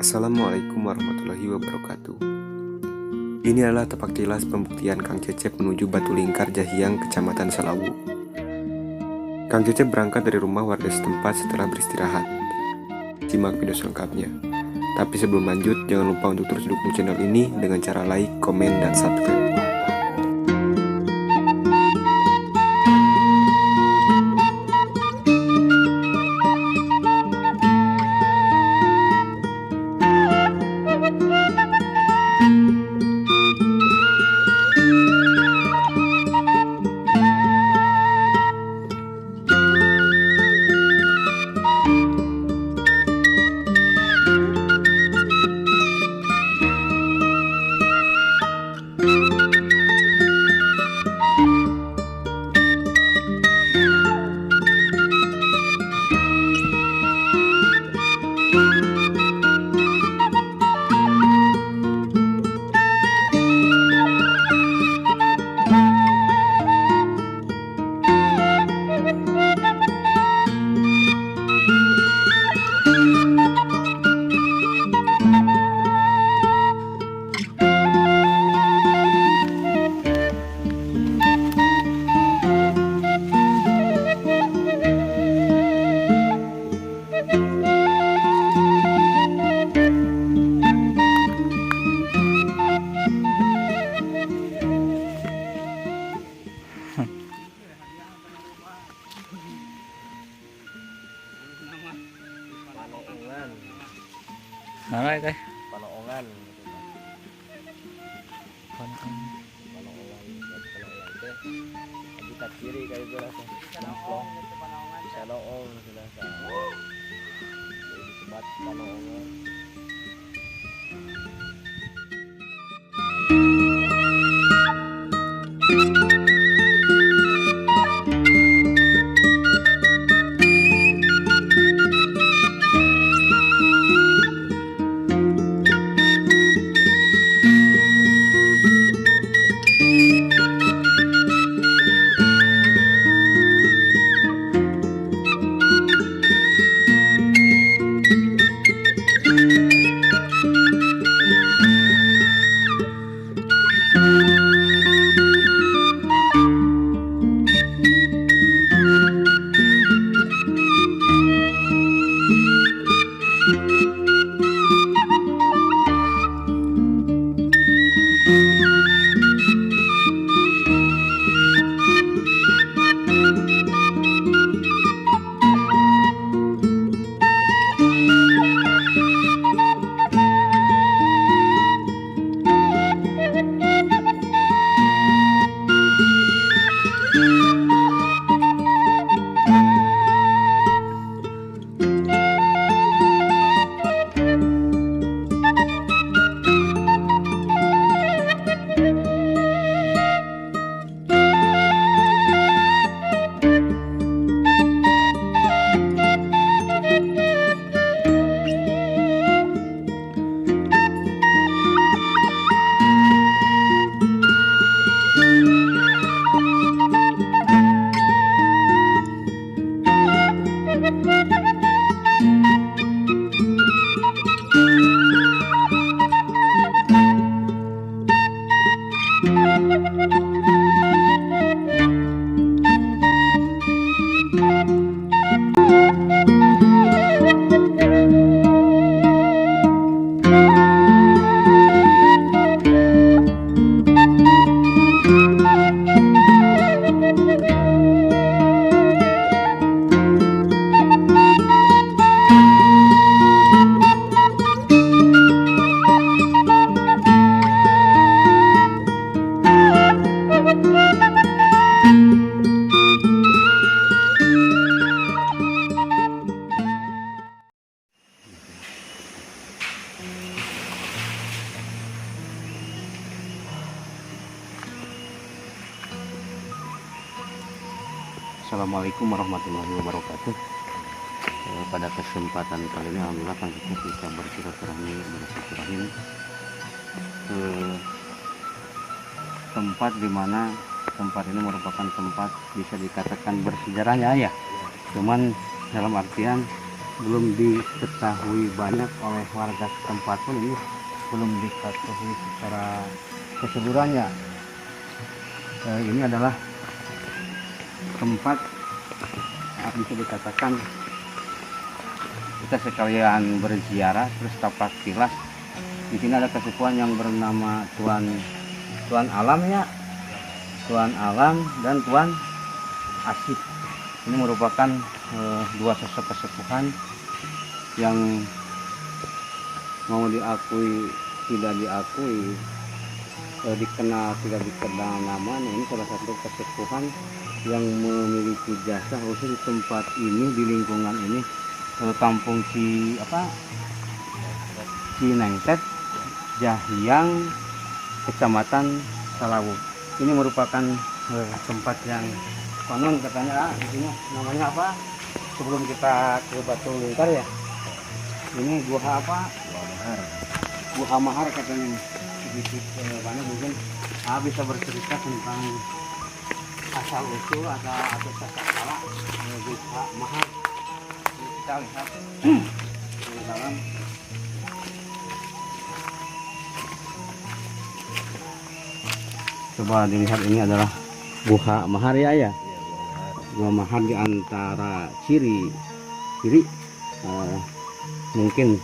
Assalamualaikum warahmatullahi wabarakatuh. Ini adalah tepak tilas pembuktian Kang Cecep menuju Batu Lingkar, Jahiang, Kecamatan Salawu. Kang Cecep berangkat dari rumah warga setempat setelah beristirahat. Simak video selengkapnya. Tapi sebelum lanjut, jangan lupa untuk terus dukung channel ini dengan cara like, komen, dan subscribe. Mana teh? Panoongan gitu kan. Panoongan teh di kat kiri kayak gitu rasa. Nongkrong bisa noong sudah tahu. Di tempat panoongan. Assalamualaikum warahmatullahi wabarakatuh. Pada kesempatan kali ini alhamdulillah Kang Cecep bisa bersilaturahmi ke tempat di mana tempat ini merupakan tempat bisa dikatakan bersejarahnya ya. Cuman dalam artian belum diketahui banyak oleh warga setempat pun ini belum diketahui secara keseluruhannya. Ini adalah tempat bisa dikatakan kita sekalian berziarah terus tapak tilas. Di sini ada kesukuan yang bernama Tuan Alam ya, Tuan Alam dan Tuan Asif. Ini merupakan dua sosok kesepuhan yang mau diakui tidak diakui, dikenal tidak dikenal namanya. Ini salah satu kesepuhan yang memiliki jasa khusus di tempat ini, di lingkungan ini, kampung Cinengtet, Jahyang, Kecamatan Salawu. Ini merupakan tempat yang konon katanya ini namanya apa? Sebelum kita ke Batu Lingkar ya. Ini gua apa? Gua Mahar katanya. Sedikit banyak mungkin bisa bercerita tentang asal usul atau sakala Gua Mahar. Ini kita lihat di dalam. Coba dilihat, ini adalah Gua Mahar ya. Gua Mahar di antara ciri mungkin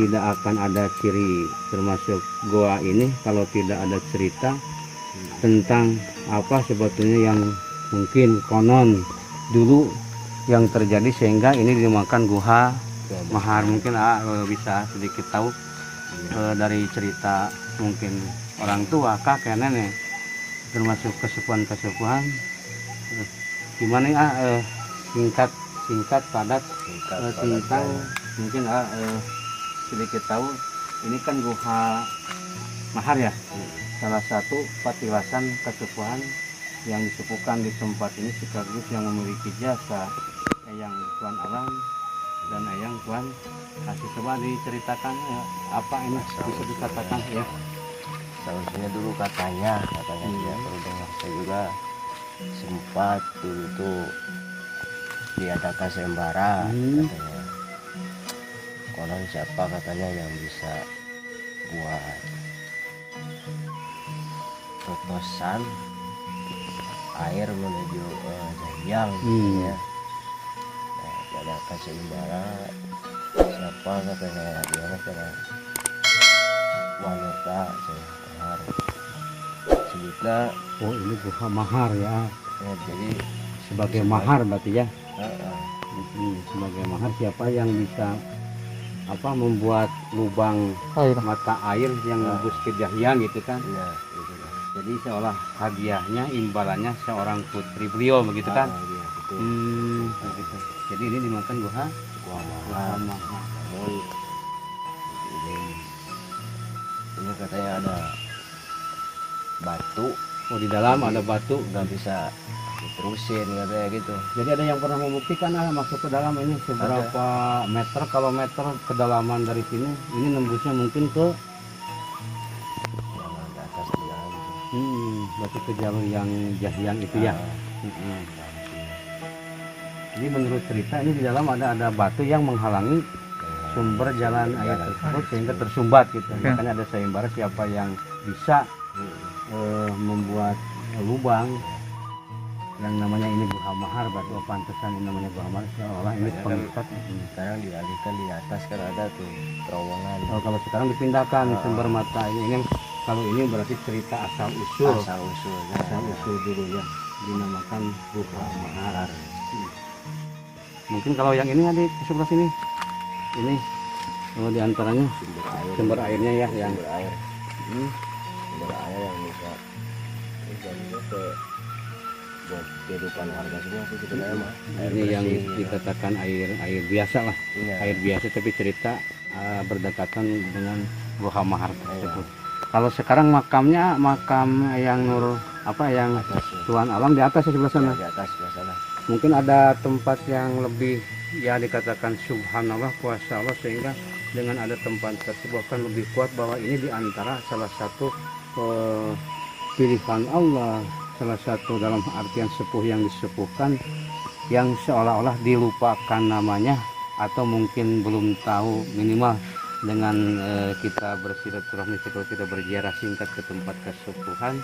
tidak akan ada ciri termasuk gua ini kalau tidak ada cerita tentang apa sebetulnya yang mungkin konon dulu yang terjadi sehingga ini dinamakan Gua Mahar. Mungkin bisa sedikit tahu dari cerita mungkin orang tua, kakek, nenek, termasuk kesepuhan gimana ya, singkat padat tentang mungkin sedikit tahu. Ini kan Gua Mahar ya, salah satu patilasan kesepuhan yang disepuhkan di tempat ini sekaligus yang memiliki jasa Eyang Tuan Alam dan Eyang Tuan Asih. Coba diceritakan apa ini bisa dikatakan ya. Seharusnya dulu katanya dia baru dengar saya juga sempat dulu tuh diadakan sayembara katanya. Konon siapa katanya yang bisa buat totosan air menuju Jahyang ya. Nah, diadakan sayembara, siapa katanya dia karena wanita saya sebutnya. Oh, ini Gua Mahar ya. Jadi Sebagai mahar berarti ya. Sebagai mahar siapa yang bisa membuat lubang mata air yang nembus ke Jahyang gitu kan. ya gitu lah. Jadi seolah hadiahnya, imbalannya seorang putri beliau begitu kan. Iya, betul. Begitu. Jadi ini dimakan Gua Mahar. Namun ini katanya ada batu. Oh, di dalam ada batu. Nggak bisa diterusin katanya gitu. Jadi ada yang pernah membuktikan masuk ke dalam ini seberapa meter? Kalau meter kedalaman dari sini, ini nembusnya mungkin ke Yang di atas dia gitu. berarti ke jalur yang Jahyang itu ya. Jadi menurut cerita ini di dalam ada batu yang menghalangi sumber jalan air tersebut sehingga tersumbat gitu. Makanya ada sayembara siapa yang bisa membuat lubang yang namanya ini Gua Mahar. Batu pantesan ini namanya Gua Mahar, seolah ini pengikat. Sekarang dialihkan di atas kan ada tuh terowongan. Kalau sekarang dipindahkan sumber mata ini kalau ini berarti cerita asal usul dulu ya, dinamakan Gua Mahar. Mungkin kalau yang ini ada di sebelah sini, ini diantaranya sumber airnya ya, yang Sumber air yang bisa jadinya buat kehidupan warga semua sih sebenarnya mah. ini yang dikatakan air biasa lah. Iya. Air biasa tapi cerita berdekatan dengan Gua Mahar tersebut. Kalau sekarang makamnya makam yang yang Atas, Tuan Alam di atas ya, sebelah sana. di atas sana. Mungkin ada tempat yang lebih ya dikatakan subhanallah, kuasa Allah, sehingga dengan ada tempat tersebut akan lebih kuat bahwa ini diantara salah satu pilihan Allah, salah satu dalam artian sepuh yang disepuhkan yang seolah-olah dilupakan namanya atau mungkin belum tahu, minimal dengan kita bersilaturahmi kalau kita berziarah singkat ke tempat kesepuhan,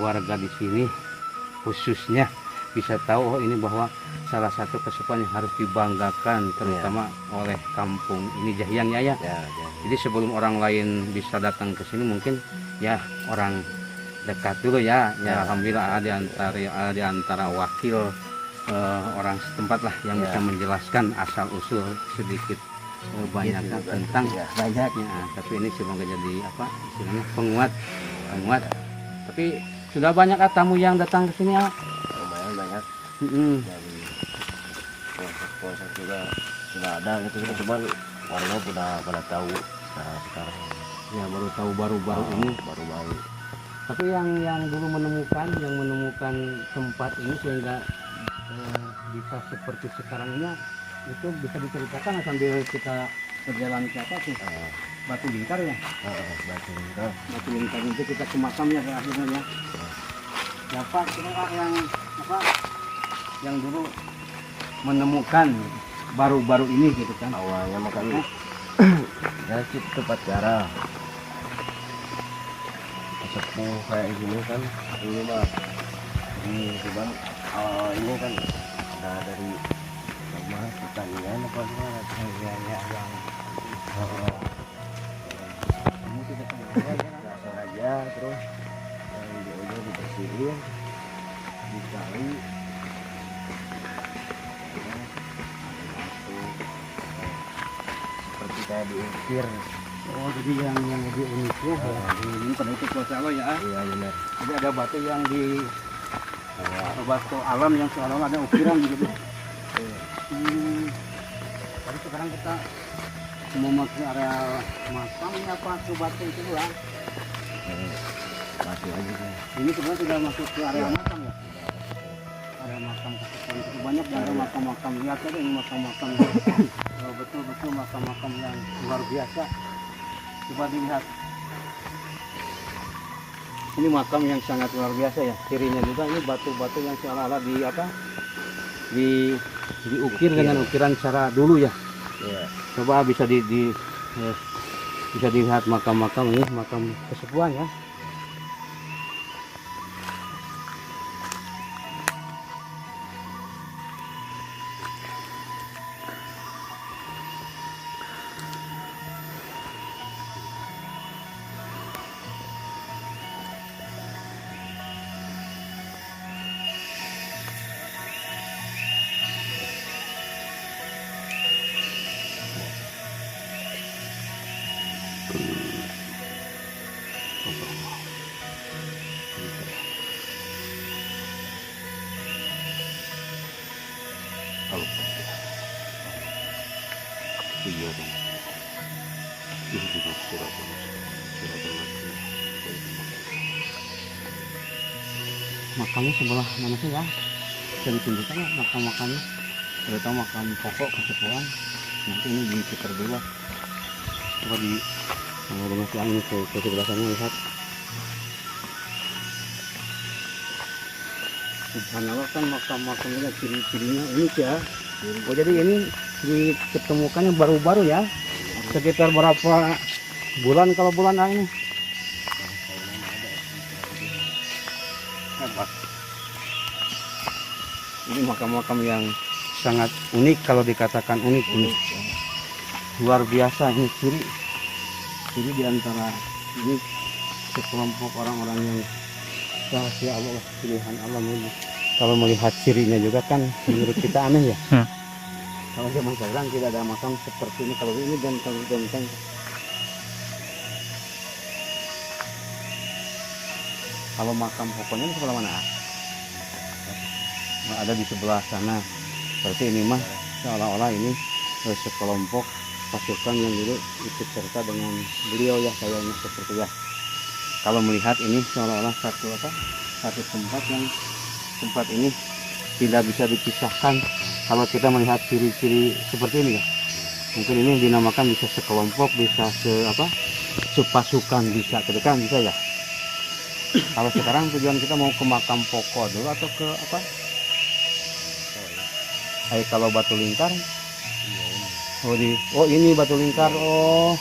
warga di sini khususnya bisa tahu oh ini bahwa salah satu kesepuhan yang harus dibanggakan terutama oleh kampung ini Jahiang ya. Jadi sebelum orang lain bisa datang ke sini mungkin ya orang dekat dulu ya. Alhamdulillah ada di antara wakil orang setempat lah yang bisa menjelaskan asal usul sedikit banyak tentang banyaknya. Tapi ini semoga jadi apa istilahnya penguat. Tapi sudah banyak tamu yang datang ke sini ya. Lumayan banyak. Dari proses juga sudah ada gitu, cuman warga udah pada tahu sekarang. Ya baru tahu baru-baru ini. Baru-baru. Tapi yang dulu menemukan tempat ini sehingga bisa seperti sekarangnya itu bisa diceritakan sambil kita berjalan ke apa tuh Batu Lingkar ya. Batu Lingkar itu kita ke makamnya akhirnya ya. Ya Pak, kira yang dulu menemukan baru-baru ini gitu kan. Awalnya makanya ya itu tempat cara sepuh kayak gini kan, ini mah ini cuman ini kan ada dari rumah pertanian apa gimana yang kamu tidak sengaja terus yang di ujung dibersihin dicari seperti kayak diukir. Oh jadi yang lebih uniknya ini pada itu kuasa Allah ya. Iya benar. Jadi ada batu yang di batu alam yang seolah-olah ada ukiran gitu. Tapi sekarang kita mau masuk area makam ini apa ke batu itu lah. Masih aja kan. Ini sebenarnya sudah masuk ke area makam ya. Area makam kesepuhan itu banyak dan ada makam-makam lihat ada ini makam-makam betul-betul makam-makam yang luar biasa. Coba dilihat. Ini makam yang sangat luar biasa ya. Cirinya juga ini batu-batu yang seolah-olah diukir dengan ukiran cara dulu ya. Iya. Coba bisa bisa dilihat makam-makam ini, makam kesepuhan ya. Makamnya sebelah mana sih ya? Bisa ditunjukkan ya makam-makamnya. Terutama makam pokok kesepuhan. Nanti ini diputar dulu. Coba di dengan siang ini ke sebelah sana lihat. Subhanallah kan makam-makamnya ciri-cirinya unik ya. Oh jadi ini ditemukannya baru-baru ya. Sekitar berapa bulan kalau bulan ini? Hebat. Ini makam-makam yang sangat unik kalau dikatakan unik. Luar biasa ini ciri di antara ini sekelompok orang-orang yang rahasia Allah, pilihan Allah. Kalau melihat cirinya juga kan menurut kita aneh ya. Kalau zaman sekarang tidak ada makam seperti ini. Kalau ini dan kalau benteng. Kalau makam pokoknya di sebelah mana? Ada di sebelah sana. Berarti ini mah seolah-olah ini sekelompok pasukan yang dulu ikut serta dengan beliau ya, kayaknya seperti ya. Kalau melihat ini seolah-olah satu tempat ini tidak bisa dipisahkan. Kalau kita melihat ciri-ciri seperti ini ya, mungkin ini dinamakan bisa sekelompok, bisa sepasukan, bisa kedekan, bisa ya. Kalau sekarang tujuan kita mau ke makam pokok dulu atau ke apa? Kalau Batu Lingkar, Oh ini batu lingkar. Oh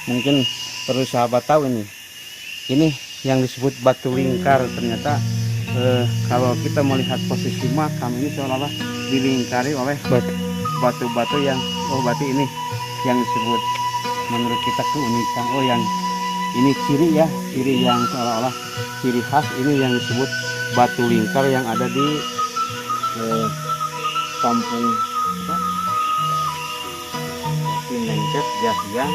mungkin perlu sahabat tahu ini yang disebut batu lingkar. Ternyata kalau kita melihat posisi makam ini seolah-olah dilingkari oleh batu-batu yang berarti ini yang disebut menurut kita keunikan. Oh yang ini ciri yang seolah-olah ciri khas ini yang disebut batu lingkar yang ada di kampung Cinengket Jahyang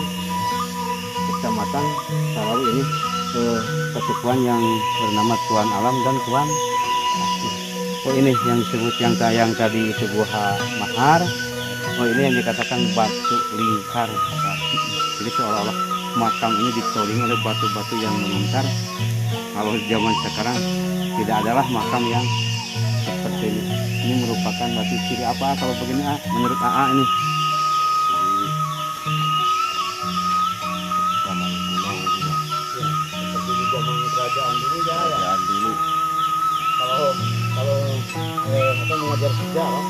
Kecamatan Salawu ini kesukuan yang bernama Tuan Alam dan Tuan Asih. Oh ini yang disebut yang tadi sebuah mahar. Oh ini yang dikatakan batu lingkar. Jadi seolah-olah makam ini dikelilingi oleh batu-batu yang melingkar. Kalau zaman sekarang tidak adalah makam yang seperti ini. Ini merupakan batu ciri apa kalau begini menurut AA ini? Zaman kuno juga. Ya, seperti di zaman kerajaan dulu ya. Kerajaan dulu. Kalau kita mengajar sejarah,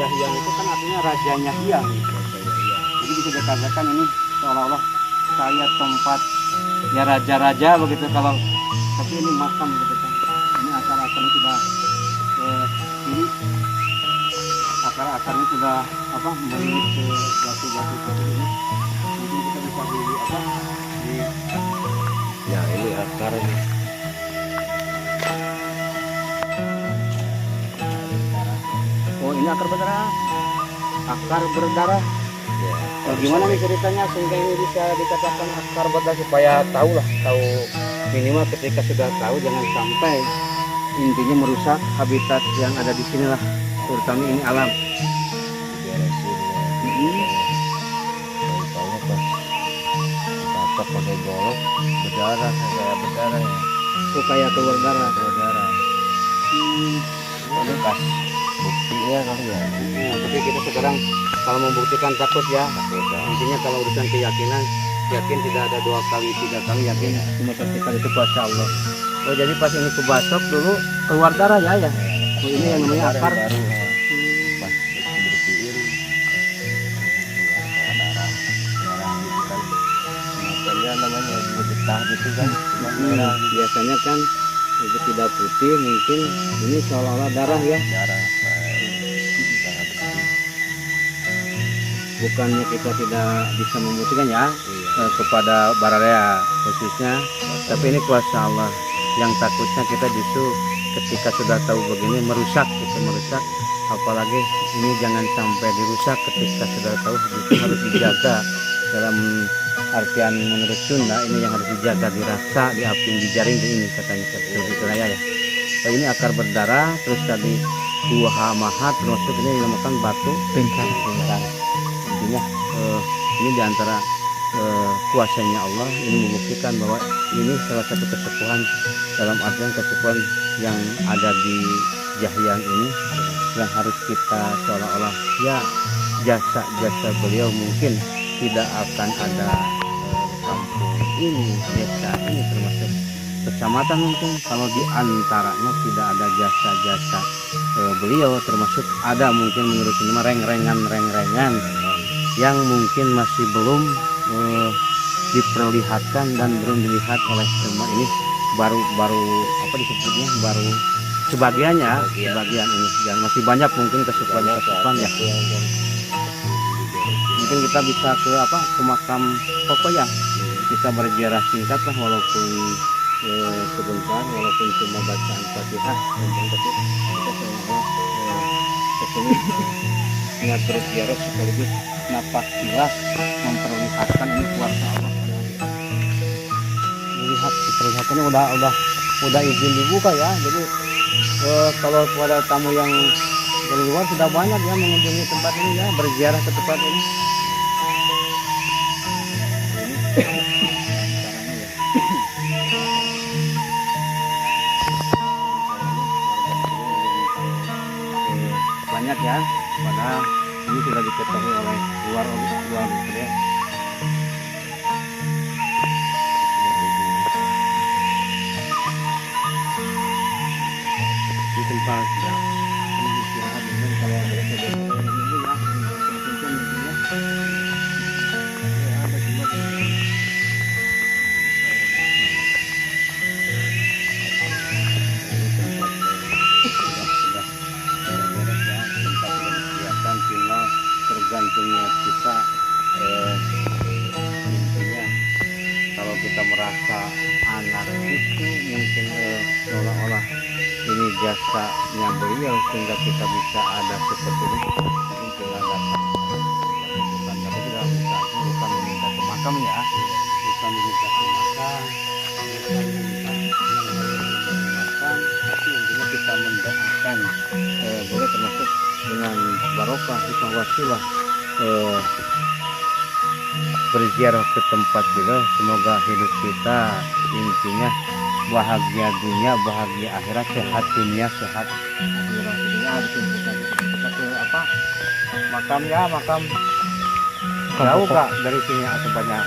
Jahyang itu kan artinya rajanya Hyang. Jadi bisa dikatakan ini seolah-olah kayak tempat ya raja-raja begitu. Kalau tapi ini makam gitu kan. Ini akar-akarnya sudah kiri, akar-akarnya sudah melilit ke batu-batu seperti ini. Mungkin kita bisa di Ya ini akarnya. oh ini akar berdarah. Akar berdarah. Ya. Gimana nih ceritanya sehingga ini bisa dikatakan akar berdarah supaya tahu minimal ketika sudah tahu jangan sampai intinya merusak habitat yang ada di sini lah, terutama ini alam. Beresin ya. Tahu pas ditatok pakai golok berdarah kayak berdarah ya. Supaya keluar darah. Bekas buktinya kali ya. Nah, tapi kita sekarang kalau membuktikan takut ya. Intinya kalau urusan keyakinan, yakin tidak ada 2 kali 3 kali yakin cuma satu kali itu kuasa Allah. Oh jadi pas ini kebasok dulu keluar darah ya. Oh, ini yang namanya akar. Baru pas bersihin keluar darah gitu kan. Makanya namanya juga getah gitu kan. Merah Biasanya kan itu tidak putih, mungkin ini seolah-olah darah ya. darah. Bukannya kita tidak bisa membuktikan ya kepada Bararea khususnya, tapi ini kuasa Allah. Yang takutnya kita justru ketika sudah tahu begini merusak, apalagi ini jangan sampai dirusak ketika sudah tahu, itu harus dijaga. Dalam artian menurut Sunda ini yang harus dijaga, dirasa, diapin, dijaring ini katanya seperti itu ya. Oh, ini akar berdarah, terus tadi buah mahat, termasuk ini dinamakan batu lingkar. Intinya ini diantara kuasanya Allah ini membuktikan bahwa ini salah satu kesepuhan, dalam artian kesepuhan yang ada di Jahyang ini yang harus kita seolah-olah ya jasa beliau mungkin tidak akan ada kampung ini, desa ini termasuk kecamatan mungkin kalau di antaranya tidak ada jasa-jasa beliau, termasuk ada mungkin menurut ini reng-rengan yang mungkin masih belum diperlihatkan dan belum dilihat oleh semua ini, baru disebutnya baru sebagiannya sebagian ini, dan masih banyak mungkin kesukuan ya. Mungkin kita bisa ke makam pokok ya, kita berziarah singkat lah walaupun sebentar, walaupun cuma bacaan Fatihah, tapi kita seolah kesini niat berziarah sekaligus napak tilas memperlihatkan ini kuasa Allah. Melihat diperlihatkannya udah izin dibuka ya, jadi kalau pada tamu yang dari luar sudah banyak ya mengunjungi tempat ini ya, berziarah ke tempat ini. Banyak ya, padahal ini sudah diketahui oleh luar ya. Di tempat ya, ini istirahat mungkin kalau ada sesuatu ya. anak itu mungkin seolah-olah ini jasanya beliau sehingga kita bisa ada seperti ini. Mungkin tinggal datang bukan, tapi tidak minta, bukan meminta ke makam ya, bukan meminta ke makam, bukan meminta makam, tapi intinya kita mendoakan boleh termasuk dengan barokah hikmah wasilah berziarah ke tempat beliau. Semoga hidup kita intinya bahagia dunia, bahagia akhirat, sehat dunia, sehat akhirat. Kita ke apa? Makam ya, makam jauh kak dari sini atau banyak?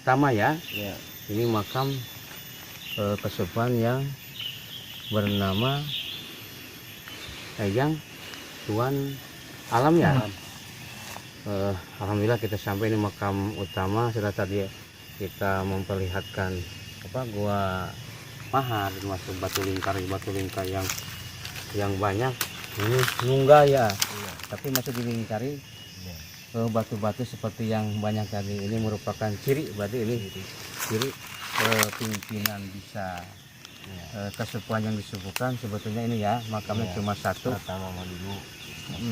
Utama ya, ini makam kesepuhan yang bernama Eyang Tuan Alam ya. Alhamdulillah kita sampai ini makam utama. Sudah tadi kita memperlihatkan apa gua mahar, termasuk batu lingkar yang banyak. Ini nungga ya, tapi masih dilingkari batu-batu seperti yang banyak tadi. Ini merupakan ciri, berarti ini ciri pimpinan bisa kesepuhan yang disepuhkan. Sebetulnya ini ya makamnya cuma satu. Pertama dulu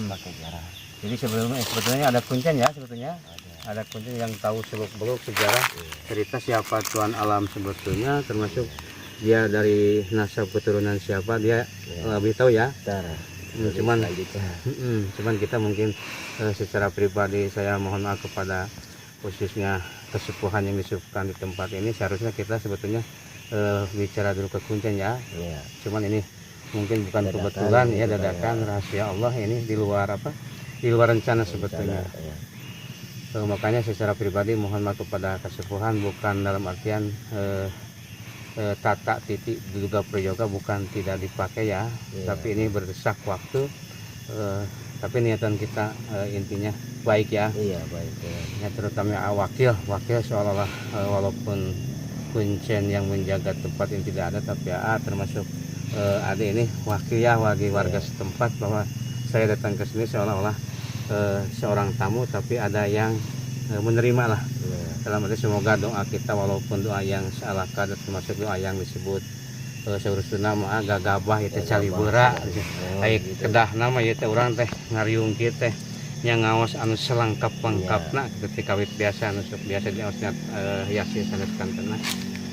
pakai jarah. Jadi sebetulnya ada kuncen ya, sebetulnya ada kuncen yang tahu seluk-beluk sejarah cerita siapa Tuan Alam sebetulnya, termasuk dia dari nasab keturunan siapa dia lebih tahu ya. Cuman kita mungkin secara pribadi saya mohon maaf kepada khususnya kesepuhan yang disepuhkan di tempat ini. Seharusnya kita sebetulnya bicara dulu ke kuncen ya. Cuman ini mungkin bukan kebetulan ya, dadakan rahasia Allah, ini di luar rencana sebetulnya. Makanya secara pribadi mohon maaf kepada kesepuhan, bukan dalam artian tata titik juga prayoga bukan tidak dipakai ya, tapi ini berdesak waktu. Tapi niatan kita intinya baik ya. Baik ya, terutama wakil seolah-olah walaupun kuncen yang menjaga tempat ini tidak ada, tapi termasuk ada ini wakil ya bagi warga setempat, bahwa saya datang ke sini seolah-olah seorang tamu, tapi ada yang menerima lah. Dalam arti semoga doa kita, walaupun doa yang salah kadar, termasuk doa yang disebut seurusuna mah gagabah itu calibura, baik kedah nama itu orang teh ngariung kita yang ngawas anu selengkap-lengkapna ketika kawit biasa anu sok biasa diaosna hiasi sanes kantena.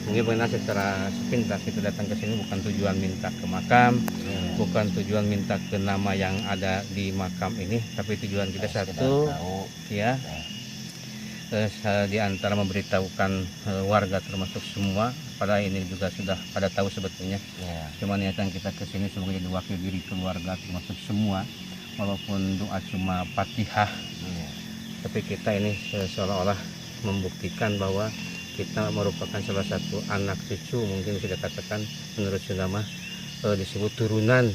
Mungkin benar secara sepintas kita datang ke sini bukan tujuan minta ke makam, bukan tujuan minta ke nama yang ada di makam ini, tapi tujuan kita satu ya, di antara memberitahukan warga termasuk semua, pada ini juga sudah pada tahu sebetulnya. Cuma niatan kita ke sini sebagai jadi wakil diri keluarga termasuk semua, walaupun doa cuma Fatihah, tapi kita ini seolah-olah membuktikan bahwa kita merupakan salah satu anak cucu, mungkin bisa dikatakan menurut Sunda disebut turunan,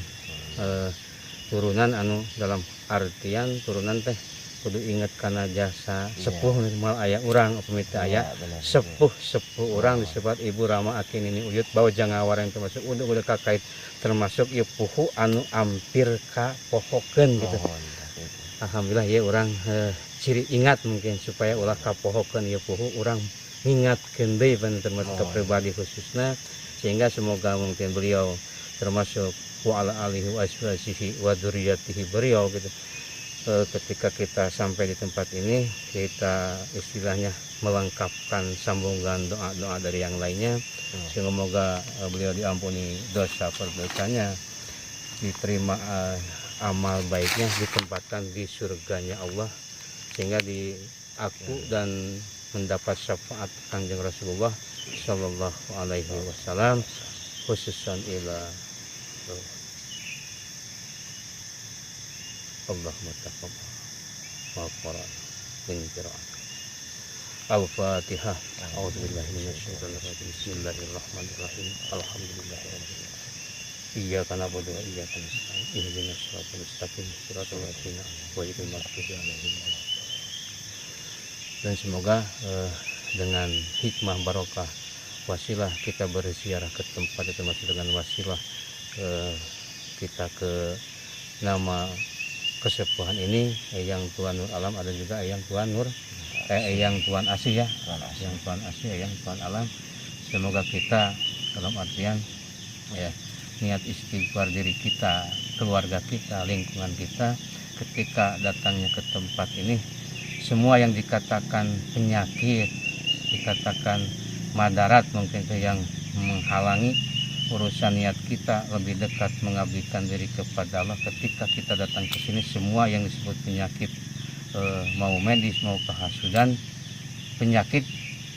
turunan anu dalam artian turunan teh kudu ingat karena jasa sepuh mal aya urang pemita aya sepuh orang disebut Ibu Rama Akin ini uyut bawa jangawar yang termasuk udah kakait termasuk ieu puhu anu ampir ka pohokeun gitu. Alhamdulillah ya orang ciri ingat mungkin supaya ulah ka pohokeun ieu puhu urang ngingatkeun deui termasuk ke pribadi khususnya, sehingga semoga mungkin beliau termasuk wa ala alihi wa ashabihi wa dzurriyyatihi beliau gitu. Ketika kita sampai di tempat ini kita istilahnya melengkapkan sambungan doa-doa dari yang lainnya, semoga beliau diampuni dosa perdosanya, diterima amal baiknya, ditempatkan di surganya Allah, sehingga di aku dan mendapat syafaat Kanjeng Rasulullah Shallallahu Alaihi Wasallam khususan ila Allahumma taqabbal maghfirah min qiraat Al-Fatihah. A'udzubillahi minasyaitonir rajim. Bismillahirrahmanirrahim. Alhamdulillahirabbil alamin. Iyyaka na'budu wa iyyaka nasta'in. Ihdinas siratal mustaqim. Siratal ladzina ghairil maghdubi 'alaihim. Dan semoga dengan hikmah barokah wasilah kita berziarah ke tempat itu, termasuk dengan wasilah kita ke nama kesepuhan ini yang Tuan Nur Alam, ada juga yang Tuan Nur yang Tuan Asih ya, yang Tuan Asih yang Tuan Alam. Semoga kita dalam artian ya niat istighfar diri kita, keluarga kita, lingkungan kita ketika datangnya ke tempat ini, semua yang dikatakan penyakit, dikatakan madarat mungkin itu yang menghalangi urusan niat kita lebih dekat mengabdikan diri kepada Allah. Ketika kita datang ke sini, semua yang disebut penyakit mau medis mau kehasudan, penyakit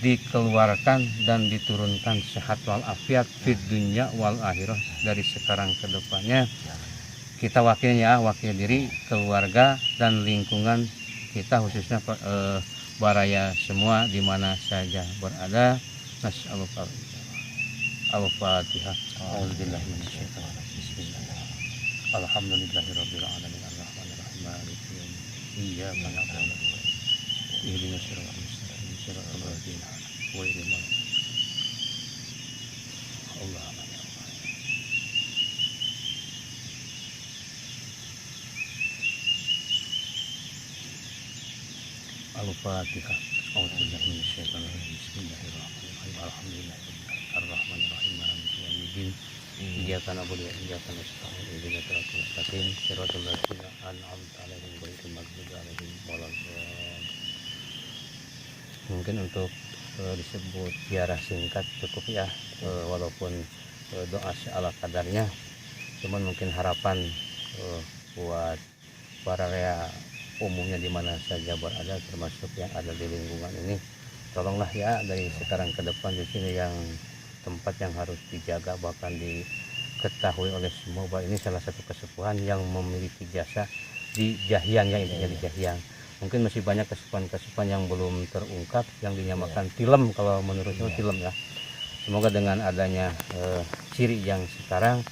dikeluarkan dan diturunkan sehat walafiat fid dunya wal akhirah dari sekarang ke depannya. Kita wakilnya, wakil diri, keluarga dan lingkungan kita khususnya baraya semua di mana saja berada. Al-Fatihah. A'udzubillahi minasyaitonir rajim. Bismillahirrahmanirrahim. Alhamdulillahirabbil alamin arrahmanir rahim maliki yaumiddin. Iyyaka na'budu wa iyyaka nasta'in. Ihdinas siratal mustaqim. Siratal ladzina ghairil maghdubi 'alaihim. Allahumma Al-Fatihah. A'udzubillahi minasyaitonir rajim. Bismillahirrahmanirrahim. Alhamdulillahirabbil arrahmanir rahim maliki yaumiddin. Iyyaka na'budu wa iyyaka nasta'in. Ihdinas siratal mustaqim. Siratal ladzina an'amta 'alaihim ghairil maghdubi 'alaihim waladdallin. Mungkin untuk disebut ziarah singkat cukup ya, walaupun doa seala kadarnya. Cuman mungkin harapan buat para umumnya di mana saja berada, termasuk yang ada di lingkungan ini, tolonglah ya dari sekarang ke depan di sini yang tempat yang harus dijaga, bahkan diketahui oleh semua bahwa ini salah satu kesepuhan yang memiliki jasa di Jahyang ya, intinya di Jahyang. Mungkin masih banyak kesepuhan-kesepuhan yang belum terungkap, yang dinyamakan film kalau menurut film ya. Semoga dengan adanya ciri yang sekarang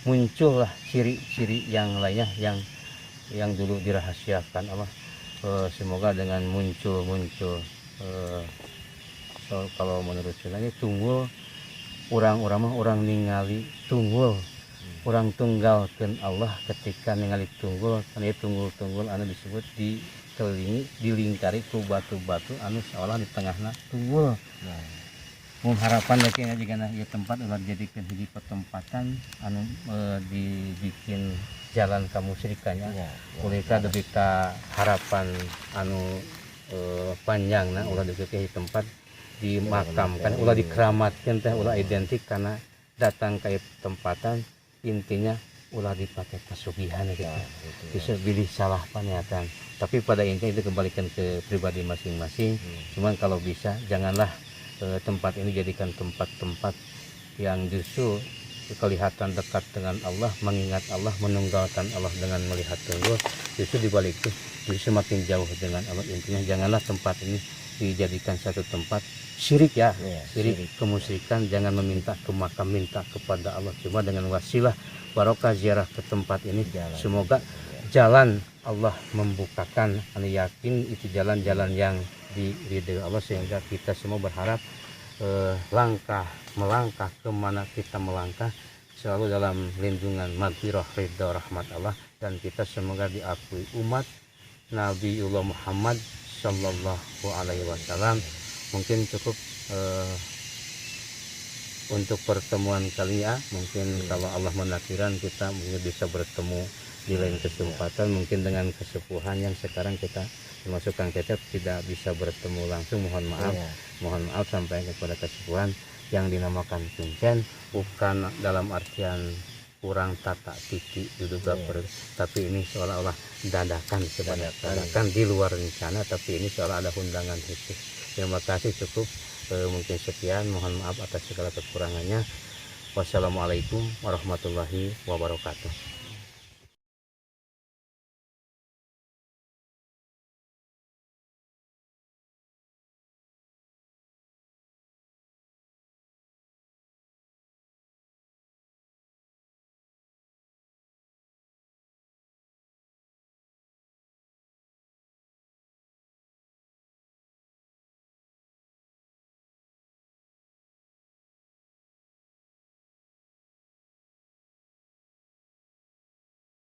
muncullah ciri-ciri yang lainnya yang dulu dirahasiakan Allah. Semoga dengan muncul kalau menurut saya ini tunggul orang ningali tunggul orang tunggalkeun Allah ketika ningali tunggul, karena tunggul anu disebut dilingkari ku batu-batu anu seolah di tengahna tunggul. Mun harapan lagi jika ieu tempat ulah dijadikeun hiji pertempatan anu dibikin jalan kamusyrikannya. Ya, Ulih ka deui ka harapan anu panjangna ulah dikeun tempat dimakamkan, ulah dikeramatkeun teh ulah identik karena datang ke tempatan intinya ulah dipakai pesugihan gitu. Bisa pilih salah paniatan. Tapi pada intinya itu kembalikan ke pribadi masing-masing. Cuman kalau bisa janganlah tempat ini jadikan tempat-tempat yang justru kelihatan dekat dengan Allah, mengingat Allah, menunggalkan Allah dengan melihat tunggul. Justru dibalik itu justru semakin jauh dengan Allah. Intinya janganlah tempat ini dijadikan satu tempat syirik ya, syirik kemusyrikan. Jangan meminta ke makam, minta kepada Allah. Cuma dengan wasilah barokah ziarah ke tempat ini, semoga jalan Allah membukakan. Anu yakin itu jalan-jalan yang diridhoi Allah, sehingga kita semua berharap melangkah kemana kita melangkah selalu dalam lindungan maghfirah ridha rahmat Allah, dan kita semoga diakui umat Nabiullah Muhammad sallallahu alaihi wasallam. Mungkin cukup untuk pertemuan kali ya. Mungkin kalau Allah menakdirkan kita mungkin bisa bertemu di lain kesempatan, mungkin dengan kesepuhan yang sekarang kita termasuk Kang Cecep tidak bisa bertemu langsung. Mohon maaf sampai kepada kesepuhan yang dinamakan kuncen, bukan dalam artian kurang tata titi diduga tapi ini seolah-olah dadakan di luar rencana, tapi ini seolah ada undangan khusus. Terima kasih, cukup mungkin sekian, mohon maaf atas segala kekurangannya. Wassalamualaikum warahmatullahi wabarakatuh.